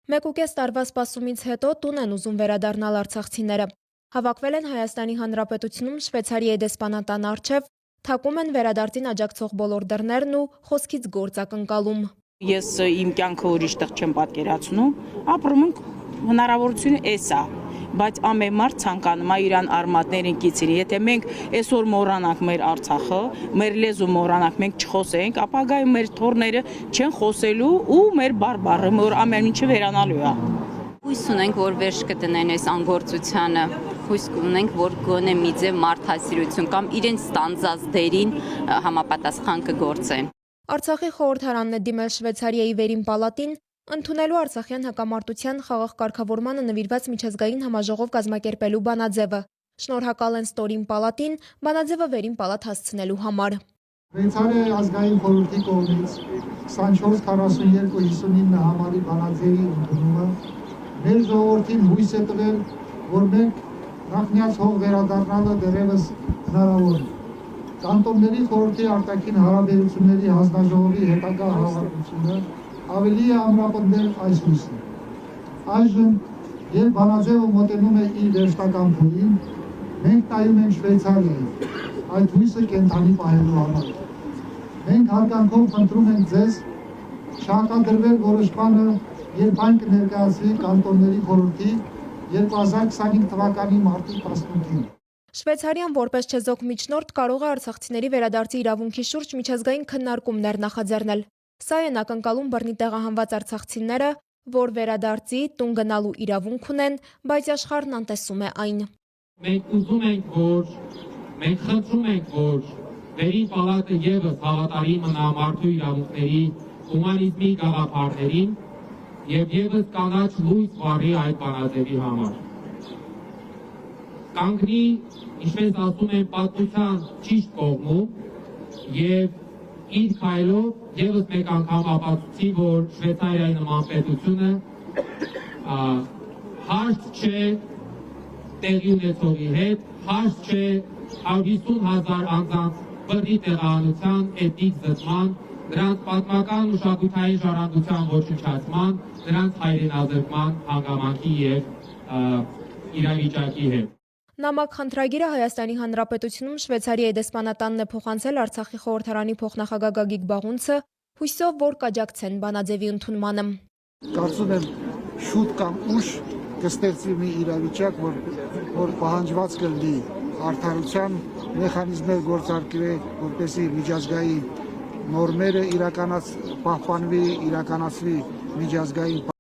1.5 տարվա սպասումից հետո տուն են ուզում վերադառնալ արցախցիները։ Հավաքվել են Հայաստանի Հանրապետությունում Շվեյցարիայի դեսպանատան առջև, թակում են վերադարձին աջակցող բոլոր դռներն ու խոսքից գործ ակնկալում։ Ես իմ կյանքը ուրիշ տեղ չեմ պատկերացնում, ապրում ենք հնարավորությունը էս է, բայց ամեն մարդ ցանկանում է իրան արմատներին կիցրի։ Եթե մենք այսօր մոռանանք մեր Արցախը, մեր լեզու մոռանանք, մենք չխոսենք, ապագայում մեր թորները չեն խոսելու ու մեր բարբառը, որ ամեն ինչը վերանալու է։ Հույս ունենք, որ վերջ կտնեն այս անգործությանը, հույս ունենք, որ գոնե մի ձև մարդասիրություն կամ իրենց ստանձած դերին համապատասխան կգործեն։ Արցախի խորհրդարանն է դիմել Շվեյցարիայի վերին պալատին, ընդունելու արցախյան հակամարտության խաղաղ կարգավորմանը նվիրված միջազգային համաժողով կազմակերպելու բանաձևը։ Շնորհակալ են ստորին պալատին բանաձևը վերին պալատ հասցնելու համար։ Շվեյցարիայի ազգային խորհրդի կողմից 24-42-59 համարի բանաձևի ընդունումը մեր ժողովրդին հույս է տվել, որ մենք նախնյաց հող վերադառնալը դեռևս հնարավոր է։ Կանտոնների խորհրդի արտաքին հարաբերությունների հանձնաժողովի հետագա հավաքությունը ավելի է ամրապնդել այս հույսը։ Այժմ, երբ բանաձևը մոտենում է իր վերջնական փուլին, մենք նայում ենք Շվեյցարիային, այդ հույսը կենդանի պահելու համար։ Մենք հարգանքով խնդրում ենք ձեզ չհակադրվել որոշմանը, երբ այն կներկայացվի կանտոնների խորհրդի 2025 թվականի մարտի 18-ին։ Շվեյցարիան որպես չեզոք միջնորդ կարող է արցախցիների վերադարձի իրավունքի շուրջ միջազգային քննարկումներ նախաձեռնել։ Սա են ակնկալում բռնի տեղահանված արցախցիները, որ վերադարձի տուն գնալու իրավունք ունեն, բայց աշխարհն անտեսում է այն։ Մենք ուզում ենք, մենք խնդրում ենք, որ վերին պալատը ևս հավատարի մնա մարդու իրավունքների հումանիզմի գաղափարներին եւ ևս կանաչ լույս վառի այդ բանաձևի համար։ Կանգնի, ինչպես ասում են, պատմության ճիշտ կողմում եւ իր քայլով ևս մեկ անգամ ապացուցի, որ Շվեյցարիայի նման պետությունը հաշտ չէ տեղի ունեցողի հետ, հաշտ չէ 150,000 անձանց բռնի տեղահանության, էթնիկ զտման, նրանց պատմական մշակութային ժառանգության ոչնչացման, նրանց հայրենազրկման հանգամանքի եւ իրավիճակի հետ։ Նամակ խնդրագիրը Հայաստանի Հանրապետությունում Շվեյցարիայի դեսպանատանն է փոխանցել Արցախի խորհրդարանի փոխնախագահ Գագիկ Բաղունցը, հույսով, որ կաջակցեն բանաձևի ընդունմանը։ Կարծում եմ շուտ կամ ուշ կստեղծվի մի իրավիճակ, որ պահանջված կլինի արդարության մեխանիզմներ գործարկվել, որպեսզի միջազգային նորմերը պահպանվի, իրականացվի միջազգային